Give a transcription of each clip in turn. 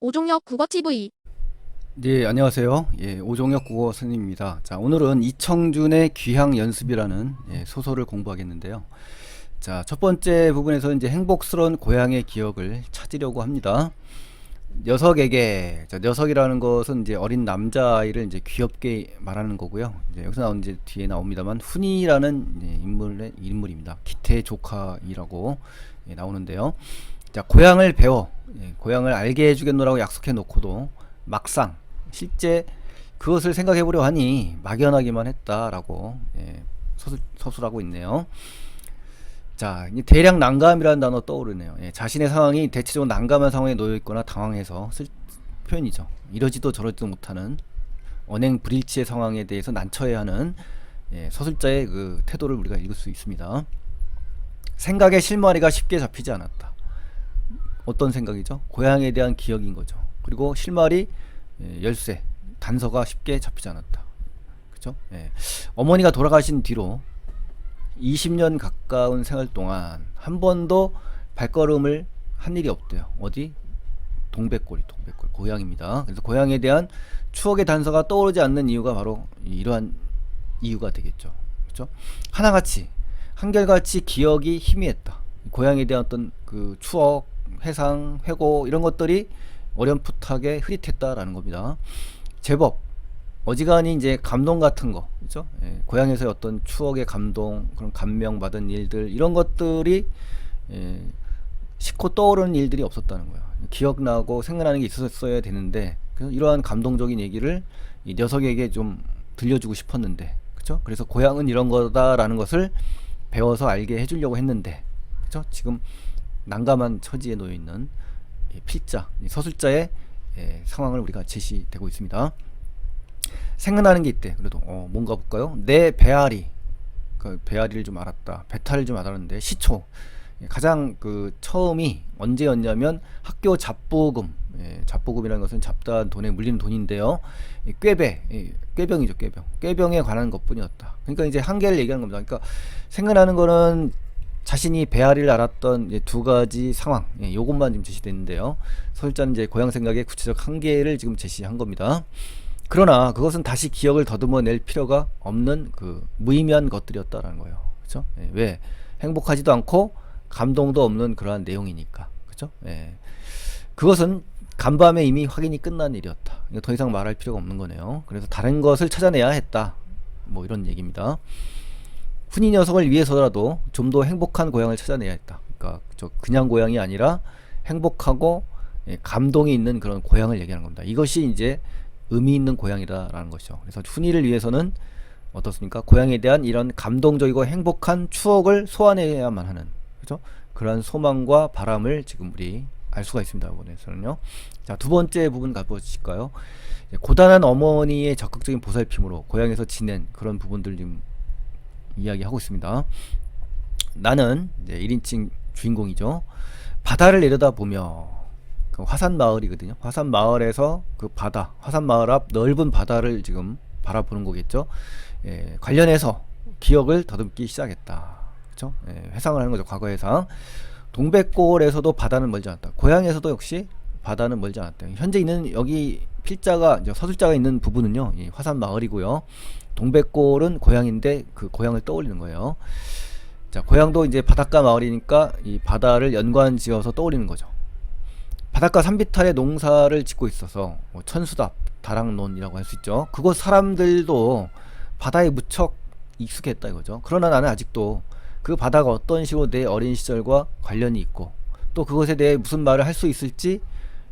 오종혁 국어TV. 네, 안녕하세요. 예, 오종혁 국어 선생님입니다. 자, 오늘은 이청준의 귀향 연습이라는 소설을 공부하겠는데요. 자, 첫 번째 부분에서 이제 행복스러운 고향의 기억을 찾으려고 합니다. 녀석에게, 자, 녀석이라는 것은 이제 어린 남자아이를 이제 귀엽게 말하는 거고요. 이제 여기서 나온 이제 뒤에 나옵니다만 훈이라는 인물입니다. 기태 조카이라고 나오는데요. 자, 고향을 배워, 고향을 알게 해주겠노라고 약속해 놓고도 막상 실제 그것을 생각해 보려 하니 막연하기만 했다라고 서술하고 있네요. 자, 이제 대략 난감이라는 단어 떠오르네요. 자신의 상황이 대체적으로 난감한 상황에 놓여 있거나 당황해서 쓸 표현이죠. 이러지도 저러지도 못하는 언행 불일치의 상황에 대해서 난처해 하는 서술자의 그 태도를 우리가 읽을 수 있습니다. 생각의 실마리가 쉽게 잡히지 않았다. 어떤 생각이죠? 고향에 대한 기억인 거죠. 그리고 실마리, 열쇠, 단서가 쉽게 잡히지 않았다. 그죠? 어머니가 돌아가신 뒤로 20년 가까운 생활 동안 한 번도 발걸음을 한 일이 없대요. 어디? 동백골 고향입니다. 그래서 고향에 대한 추억의 단서가 떠오르지 않는 이유가 바로 이러한 이유가 되겠죠. 그죠? 하나같이 한결같이 기억이 희미했다. 고향에 대한 어떤 그 추억, 회상, 회고 이런 것들이 어렴풋하게 흐릿했다라는 겁니다. 제법 어지간히 이제 감동 같은 거, 그죠? 고향에서의 어떤 추억의 감동, 그런 감명 받은 일들 이런 것들이 싣고 떠오르는 일들이 없었다는 거예요. 기억나고 생각나는 게 있었어야 되는데 이러한 감동적인 얘기를 이 녀석에게 좀 들려주고 싶었는데, 그죠? 그래서 고향은 이런 거다라는 것을 배워서 알게 해주려고 했는데, 그죠? 지금 난감한 처지에 놓여 있는 필자, 서술자의 상황을 우리가 제시되고 있습니다. 생각나는 게 있대. 그래도 뭔가 볼까요? 내 배앓이, 그 배앓이를 좀 알았다. 배탈을 좀 알았는데 시초 가장 그 처음이 언제였냐면 학교 잡보금, 잡보금이라는 것은 잡다한 돈에 물리는 돈인데요. 꾀병이죠, 꾀병에 관한 것뿐이었다. 그러니까 이제 한계를 얘기하는 겁니다. 그러니까 생각나는 거는 자신이 배앓이를 앓았던 이제 두 가지 상황, 요것만 지금 제시됐는데요. 서술자는 이제 고향 생각의 구체적 한계를 지금 제시한 겁니다. 그러나 그것은 다시 기억을 더듬어낼 필요가 없는 그 무의미한 것들이었다라는 거예요. 그렇죠? 왜? 행복하지도 않고 감동도 없는 그러한 내용이니까. 그렇죠? 그것은 간밤에 이미 확인이 끝난 일이었다. 더 이상 말할 필요가 없는 거네요. 그래서 다른 것을 찾아내야 했다. 뭐 이런 얘기입니다. 훈이 녀석을 위해서라도 좀 더 행복한 고향을 찾아내야 했다. 그러니까 그냥 고향이 아니라 행복하고 감동이 있는 그런 고향을 얘기하는 겁니다. 이것이 이제 의미 있는 고향이다라는 것이죠. 그래서 훈이를 위해서는 어떻습니까? 고향에 대한 이런 감동적이고 행복한 추억을 소환해야만 하는, 그죠? 그러한 소망과 바람을 지금 우리 알 수가 있습니다. 이번에서는요. 자, 두 번째 부분 가보실까요? 고단한 어머니의 적극적인 보살핌으로 고향에서 지낸 그런 부분들 지금 이야기하고 있습니다. 나는 이제 1인칭 주인공이죠. 바다를 내려다보며 그 화산 마을이거든요. 화산 마을에서 그 바다, 화산 마을 앞 넓은 바다를 지금 바라보는 거겠죠. 관련해서 기억을 더듬기 시작했다. 그렇죠? 회상을 하는 거죠. 과거 회상. 동백골에서도 바다는 멀지 않았다. 고향에서도 역시 바다는 멀지 않았다. 현재 있는 여기 필자가 이제 서술자가 있는 부분은요, 이 화산 마을이고요. 동백골은 고향인데 그 고향을 떠올리는 거예요. 자, 고향도 이제 바닷가 마을이니까 이 바다를 연관지어서 떠올리는 거죠. 바닷가 산비탈에 농사를 짓고 있어서 뭐 천수답, 다락논이라고 할 수 있죠. 그곳 사람들도 바다에 무척 익숙했다 이거죠. 그러나 나는 아직도 그 바다가 어떤 식으로 내 어린 시절과 관련이 있고 또 그것에 대해 무슨 말을 할 수 있을지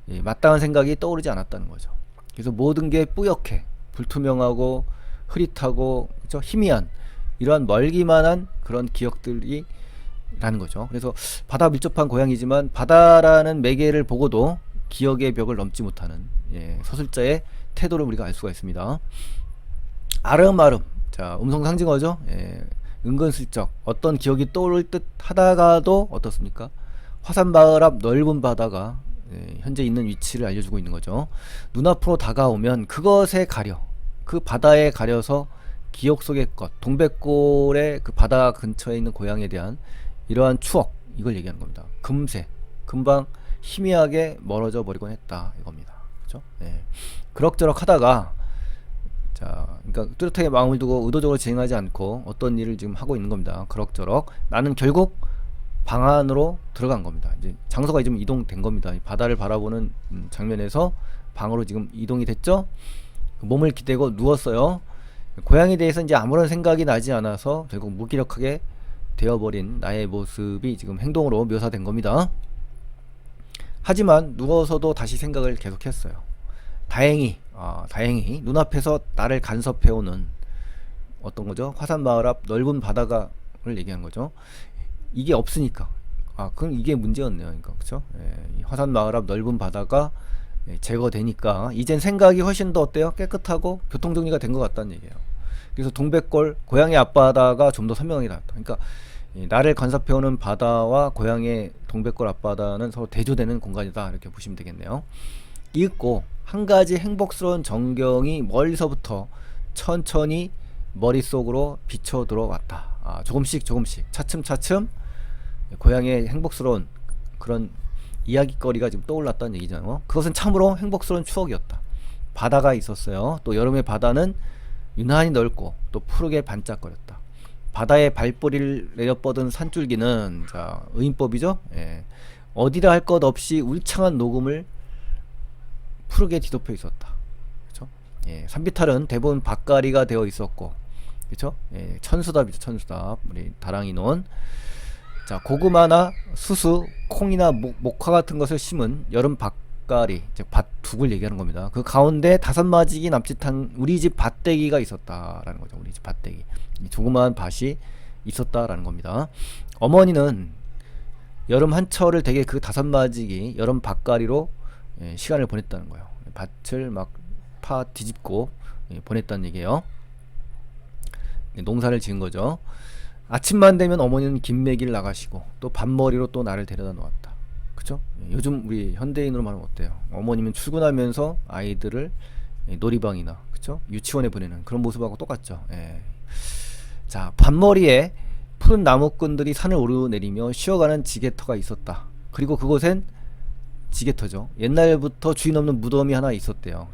마땅한 생각이 떠오르지 않았다는 거죠. 그래서 모든 게 뿌옇게 불투명하고 흐릿하고, 그렇죠? 희미한 이러한 멀기만한 그런 기억들이 라는 거죠. 그래서 바다 밀접한 고향이지만 바다라는 매개를 보고도 기억의 벽을 넘지 못하는 서술자의 태도를 우리가 알 수가 있습니다. 아름아름, 자, 음성 상징어죠. 은근슬쩍 어떤 기억이 떠오를 듯 하다가도 어떻습니까? 화산마을 앞 넓은 바다가 현재 있는 위치를 알려주고 있는 거죠. 눈앞으로 다가오면 그것에 가려, 그 바다에 가려서 기억 속의 것, 동백골의 그 바다 근처에 있는 고향에 대한 이러한 추억, 이걸 얘기하는 겁니다. 금세, 금방 희미하게 멀어져 버리곤 했다 이겁니다. 그렇죠? 예. 그럭저럭 하다가 자, 그러니까 뚜렷하게 마음을 두고 의도적으로 진행하지 않고 어떤 일을 지금 하고 있는 겁니다. 그럭저럭 나는 결국 방 안으로 들어간 겁니다. 이제 장소가 좀 이동된 겁니다. 바다를 바라보는 장면에서 방으로 지금 이동이 됐죠. 몸을 기대고 누웠어요. 고향에 대해서 이제 아무런 생각이 나지 않아서 결국 무기력하게 되어버린 나의 모습이 지금 행동으로 묘사된 겁니다. 하지만 누워서도 다시 생각을 계속했어요. 다행히 눈앞에서 나를 간섭해오는 어떤 거죠? 화산마을 앞 넓은 바다가를 얘기한 거죠. 이게 없으니까 그럼 이게 문제였네요. 그러니까 그렇죠? 이 화산마을 앞 넓은 바다가 제거되니까 이젠 생각이 훨씬 더 어때요? 깨끗하고 교통정리가 된 것 같다는 얘기예요. 그래서 동백골 고향의 앞바다가 좀 더 선명하게 나왔다. 그러니까 나를 간섭해오는 바다와 고향의 동백골 앞바다는 서로 대조되는 공간이다 이렇게 보시면 되겠네요. 읽고 한 가지 행복스러운 전경이 멀리서부터 천천히 머릿속으로 비쳐 들어왔다. 조금씩 차츰차츰 고향의 행복스러운 그런 이야기거리가 지금 떠올랐다는 얘기잖아요. 그것은 참으로 행복스러운 추억이었다. 바다가 있었어요. 또 여름의 바다는 유난히 넓고 또 푸르게 반짝거렸다. 바다에 발뿌리를 내려뻗은 산줄기는 자 의인법이죠. 어디라 할 것 없이 울창한 녹음을 푸르게 뒤덮여 있었다. 그렇죠? 산비탈은 대부분 밭가리가 되어 있었고, 그렇죠? 천수답이죠, 천수답. 우리 다랑이 논. 자, 고구마나 수수, 콩이나 목화 같은 것을 심은 여름 밭가리, 즉 밭둑을 얘기하는 겁니다. 그 가운데 5마지기 남짓한 우리 집 밭대기가 있었다라는 거죠. 우리 집 밭대기. 조그마한 밭이 있었다라는 겁니다. 어머니는 여름 한철을 되게 그 5마지기 여름 밭가리로 시간을 보냈다는 거예요. 밭을 막 파 뒤집고 보냈다는 얘기예요. 농사를 지은 거죠. 아침만 되면 어머니는 김매기를 나가시고 또 밥머리로 또 나를 데려다 놓았다. 그쵸? 요즘 우리 현대인으로 말하면 어때요? 어머님은 출근하면서 아이들을 놀이방이나 그쵸? 유치원에 보내는 그런 모습하고 똑같죠. 자, 밥머리에 푸른 나무꾼들이 산을 오르내리며 쉬어가는 지게터가 있었다. 그리고 그곳엔 지게터죠. 옛날부터 주인 없는 무덤이 하나 있었대요.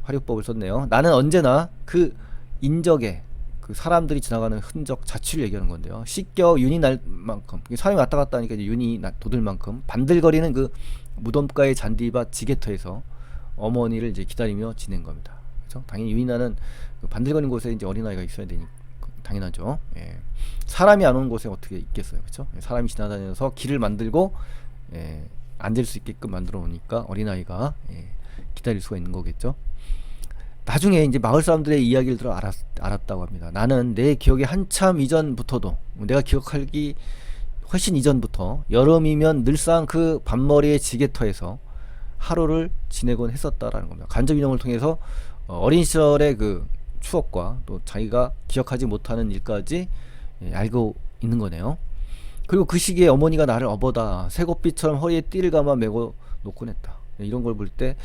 활용법을 썼네요. 나는 언제나 그 인적에 그 사람들이 지나가는 흔적 자취를 얘기하는 건데요. 씻겨 윤이 날 만큼 사람이 왔다 갔다 하니까 이제 윤이 돋을 만큼 반들거리는 그 무덤가의 잔디밭 지게터에서 어머니를 이제 기다리며 지낸 겁니다. 그렇죠? 당연히 윤이 나는 그 반들거리는 곳에 이제 어린아이가 있어야 되니 당연하죠. 사람이 안 오는 곳에 어떻게 있겠어요, 그렇죠? 사람이 지나다녀서 길을 만들고 앉을 수 있게끔 만들어 놓으니까 어린아이가 기다릴 수가 있는 거겠죠. 나중에 이제 마을 사람들의 이야기를 들어 알았다고 합니다. 나는 내 기억에 한참 이전부터도 내가 기억하기 훨씬 이전부터 여름이면 늘상 그 밤머리의 지게터에서 하루를 지내곤 했었다라는 겁니다. 간접 인용을 통해서 어린 시절의 그 추억과 또 자기가 기억하지 못하는 일까지 알고 있는 거네요. 그리고 그 시기에 어머니가 나를 업어다 새곡빛처럼 허리에 띠를 감아 메고 놓곤 했다. 이런 걸 볼 때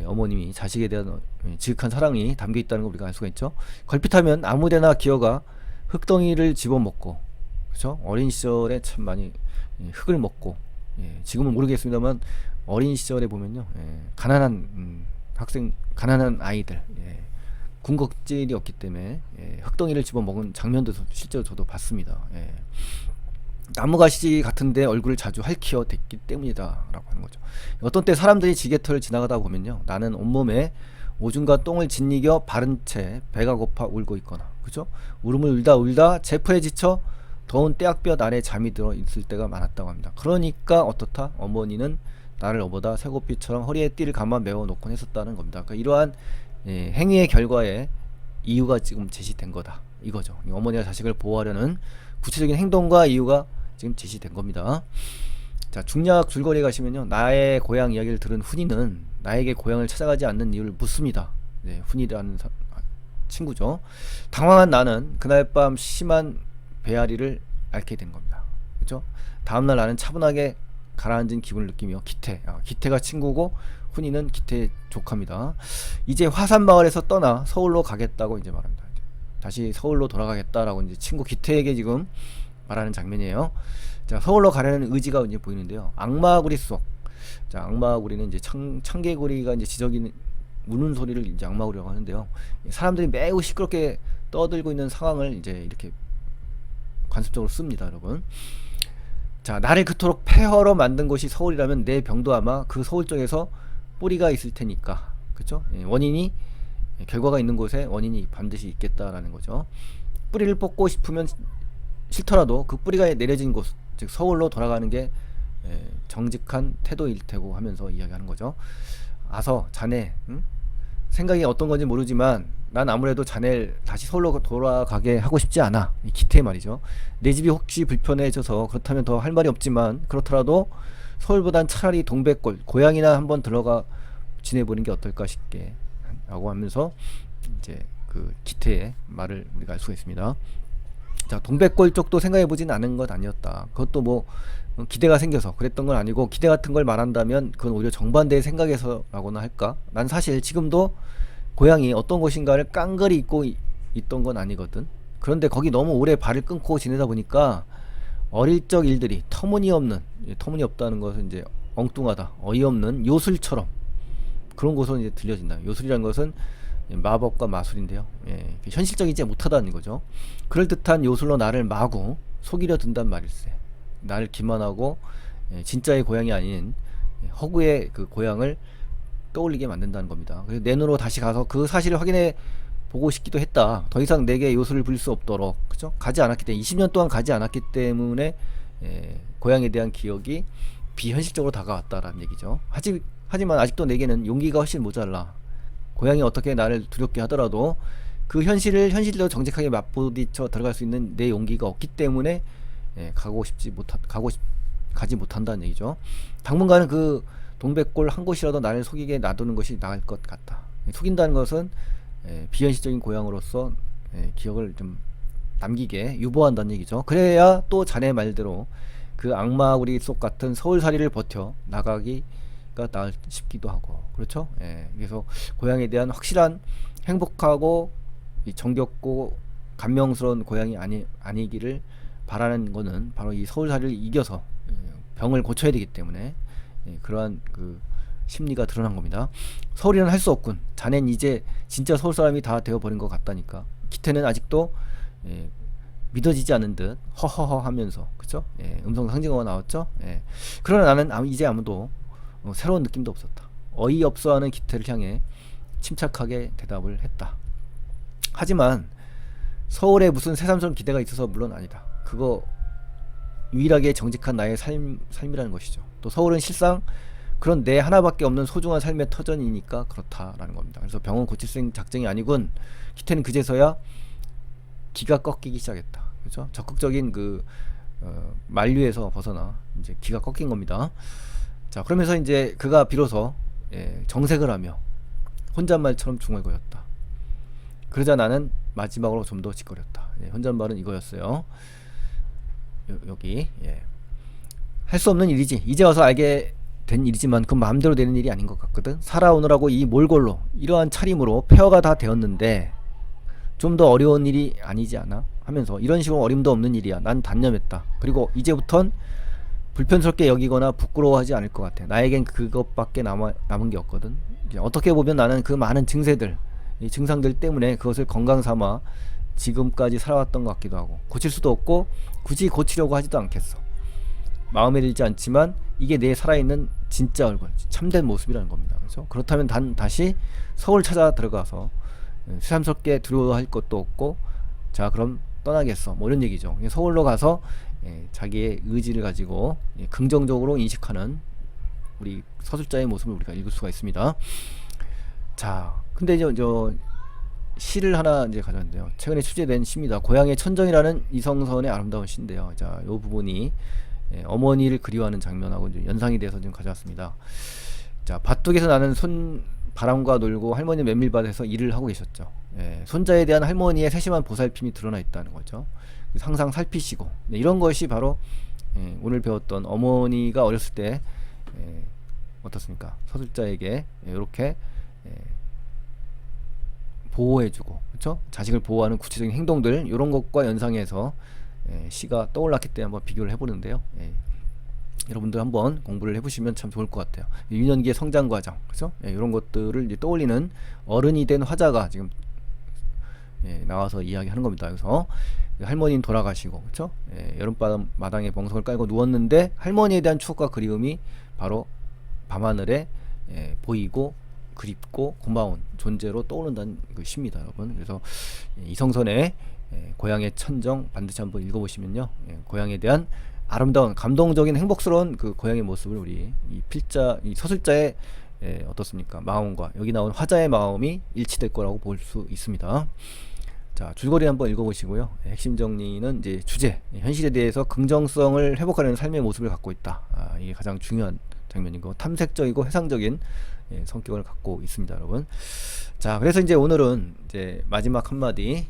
어머님이 자식에 대한 지극한 사랑이 담겨 있다는 걸 우리가 알 수가 있죠. 걸핏하면 아무데나 기어가 흙덩이를 집어먹고, 그렇죠? 어린 시절에 참 많이 흙을 먹고, 지금은 모르겠습니다만 어린 시절에 보면요, 가난한 가난한 아이들, 군것질이 없기 때문에 흙덩이를 집어먹은 장면도 실제로 저도 봤습니다. 나무가시 같은데 얼굴을 자주 핥히어 댔기 때문이다 라고 하는 거죠. 어떤 때 사람들이 지게터를 지나가다 보면요, 나는 온몸에 오줌과 똥을 짓이겨 바른 채 배가 고파 울고 있거나, 그죠? 울음을 울다 제풀에 지쳐 더운 떼약볕 아래 잠이 들어 있을 때가 많았다고 합니다. 그러니까 어떻다? 어머니는 나를 업어다 새곡빛처럼 허리에 띠를 감아 메워 놓곤 했었다는 겁니다. 그러니까 이러한 행위의 결과에 이유가 지금 제시된 거다 이거죠. 어머니가 자식을 보호하려는 구체적인 행동과 이유가 지금 제시된 겁니다. 자, 중략 줄거리에 가시면요, 나의 고향 이야기를 들은 훈이는 나에게 고향을 찾아가지 않는 이유를 묻습니다. 훈이라는 친구죠. 당황한 나는 그날 밤 심한 배앓이를 앓게 된 겁니다. 그렇죠? 다음날 나는 차분하게 가라앉은 기분을 느끼며 기태가 친구고 훈이는 기태의 조카입니다. 이제 화산마을에서 떠나 서울로 가겠다고 이제 말합니다. 다시 서울로 돌아가겠다라고 이제 친구 기태에게 지금 말하는 장면이에요. 자, 서울로 가려는 의지가 이제 보이는데요. 악마구리 속. 자, 악마구리는 이제 청개구리가 이제 지저귀 우는 소리를 이제 악마구리라고 하는데요. 사람들이 매우 시끄럽게 떠들고 있는 상황을 이제 이렇게 관습적으로 씁니다, 여러분. 자, 나를 그토록 폐허로 만든 곳이 서울이라면 내 병도 아마 그 서울 쪽에서 뿌리가 있을 테니까. 그쵸? 원인이, 결과가 있는 곳에 원인이 반드시 있겠다라는 거죠. 뿌리를 뽑고 싶으면 싫더라도 그 뿌리가 내려진 곳, 즉 서울로 돌아가는 게 정직한 태도일 테고 하면서 이야기하는 거죠. 아서 자네, 응? 생각이 어떤 건지 모르지만 난 아무래도 자네를 다시 서울로 돌아가게 하고 싶지 않아. 이 기태 말이죠. 내 집이 혹시 불편해져서 그렇다면 더 할 말이 없지만 그렇더라도 서울보단 차라리 동백골 고향이나 한번 들어가 지내보는 게 어떨까 싶게 라고 하면서 이제 그 기태의 말을 우리가 알 수가 있습니다. 자, 동백골 쪽도 생각해보진 않은 것 아니었다. 그것도 뭐 기대가 생겨서 그랬던 건 아니고, 기대 같은 걸 말한다면 그건 오히려 정반대의 생각에서라고나 할까. 난 사실 지금도 고향이 어떤 곳인가를 깡그리 잊고 있던 건 아니거든. 그런데 거기 너무 오래 발을 끊고 지내다 보니까 어릴 적 일들이 터무니없다는 것은 이제 엉뚱하다, 어이없는 요술처럼 그런 곳으로 이제 들려진다. 요술이라는 것은 마법과 마술인데요. 현실적이지 못하다는 거죠. 그럴듯한 요술로 나를 마구 속이려 든단 말일세. 나를 기만하고 진짜의 고향이 아닌 허구의 그 고향을 떠올리게 만든다는 겁니다. 그래서 내 눈으로 다시 가서 그 사실을 확인해 보고 싶기도 했다. 더 이상 내게 요술을 부릴 수 없도록. 그죠? 가지 않았기 때문에, 20년 동안 가지 않았기 때문에 고향에 대한 기억이 비현실적으로 다가왔다라는 얘기죠. 하지만 아직도 내게는 용기가 훨씬 모자라. 고향이 어떻게 나를 두렵게 하더라도 그 현실을 현실로 정직하게 맞부딪혀 들어갈 수 있는 내 용기가 없기 때문에 가지 못한다는 얘기죠. 당분간은 그 동백골 한 곳이라도 나를 속이게 놔두는 것이 나을 것 같다. 속인다는 것은 비현실적인 고향으로서 기억을 좀 남기게 유보한다는 얘기죠. 그래야 또 자네 말대로 그 악마구리 속 같은 서울살이를 버텨 나가기가 나을 싶기도 하고, 그렇죠? 그래서 고향에 대한 확실한 행복하고 정겹고 감명스러운 고향이 아니기를 바라는 거는 바로 이 서울살이를 이겨서 병을 고쳐야 되기 때문에 그러한 그 심리가 드러난 겁니다. 서울이란 할 수 없군. 자넨 이제 진짜 서울 사람이 다 되어버린 것 같다니까. 기태는 아직도 믿어지지 않는 듯 허허허 하면서, 그쵸? 음성 상징어가 나왔죠? 그러나 나는 이제 아무도 새로운 느낌도 없었다. 어이없어하는 기태를 향해 침착하게 대답을 했다. 하지만 서울에 무슨 새삼스러운 기대가 있어서 물론 아니다. 그거 유일하게 정직한 나의 삶이라는 것이죠. 또 서울은 실상 그런 내 하나밖에 없는 소중한 삶의 터전이니까 그렇다라는 겁니다. 그래서 병원 고칠 작정이 아니군. 기태는 그제서야 기가 꺾이기 시작했다. 그렇죠? 적극적인 그 만류에서 벗어나 이제 기가 꺾인 겁니다. 자, 그러면서 이제 그가 비로소 정색을 하며 혼잣말처럼 중얼거렸다. 그러자 나는 마지막으로 좀 더 짓거렸다. 혼잣말은 이거였어요. 여기 할 수 없는 일이지. 이제 와서 알게 된 일이지만 그 마음대로 되는 일이 아닌 것 같거든. 살아오느라고 이 몰골로 이러한 차림으로 폐허가 다 되었는데 좀 더 어려운 일이 아니지 않아? 하면서 이런 식으로 어림도 없는 일이야. 난 단념했다. 그리고 이제부턴 불편스럽게 여기거나 부끄러워하지 않을 것 같아. 나에겐 그것밖에 남은 게 없거든. 어떻게 보면 나는 그 많은 증세들, 이 증상들 때문에 그것을 건강 삼아 지금까지 살아왔던 것 같기도 하고, 고칠 수도 없고 굳이 고치려고 하지도 않겠어. 마음에 들지 않지만 이게 내 살아있는 진짜 얼굴, 참된 모습이라는 겁니다. 그렇죠? 그렇다면 다시 서울 찾아 들어가서 새삼스럽게 두려워할 것도 없고, 자 그럼 떠나겠어, 뭐 이런 얘기죠. 서울로 가서 자기의 의지를 가지고 긍정적으로 인식하는 우리 서술자의 모습을 우리가 읽을 수가 있습니다. 자, 근데 저 시를 하나 이제 가져왔는데요. 최근에 출제된 시입니다. 고향의 천정이라는 이성선의 아름다운 시인데요. 자, 이 부분이 어머니를 그리워하는 장면하고 이제 연상이 돼서 지금 가져왔습니다. 자, 밭둑에서 나는 바람과 놀고 할머니 메밀밭에서 일을 하고 계셨죠. 손자에 대한 할머니의 세심한 보살핌이 드러나 있다는 거죠. 항상 살피시고, 이런 것이 바로 오늘 배웠던 어머니가 어렸을 때 어떻습니까? 서술자에게 이렇게 보호해주고, 그렇죠? 자식을 보호하는 구체적인 행동들, 이런 것과 연상해서 시가 떠올랐기 때문에 한번 비교를 해보는데요. 여러분들 한번 공부를 해보시면 참 좋을 것 같아요. 유년기의 성장 과정, 그죠? 이런 것들을 이제 떠올리는 어른이 된 화자가 지금 나와서 이야기하는 겁니다. 그래서 할머니는 돌아가시고, 그렇죠? 여름밤 마당에 멍석을 깔고 누웠는데 할머니에 대한 추억과 그리움이 바로 밤하늘에 보이고 그립고 고마운 존재로 떠오른다는 그 시입니다, 여러분. 그래서 이성선의 고향의 천정 반드시 한번 읽어보시면요, 고향에 대한 아름다운 감동적인 행복스러운 그 고향의 모습을 우리 이 필자 이 서술자의 어떻습니까 마음과 여기 나온 화자의 마음이 일치될 거라고 볼 수 있습니다. 자, 줄거리 한번 읽어보시고요. 핵심 정리는 이제 주제, 현실에 대해서 긍정성을 회복하려는 삶의 모습을 갖고 있다. 이게 가장 중요한 장면이고 탐색적이고 해상적인 성격을 갖고 있습니다, 여러분. 자, 그래서 이제 오늘은 이제 마지막 한마디.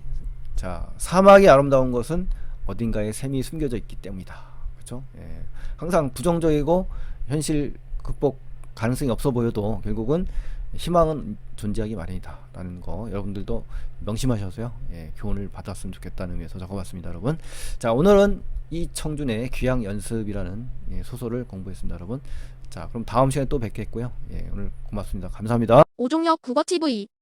자, 사막이 아름다운 것은 어딘가에 샘이 숨겨져 있기 때문이다. 그렇죠? 항상 부정적이고 현실 극복 가능성이 없어 보여도 결국은 희망은 존재하기 마련이다 라는 거 여러분들도 명심하셔서요, 교훈을 받았으면 좋겠다는 의미에서 적어봤습니다, 여러분. 자, 오늘은 이청준의 귀향 연습이라는 소설을 공부했습니다, 여러분. 자, 그럼 다음 시간에 또 뵙겠고요. 오늘 고맙습니다. 감사합니다. 오종혁 국어TV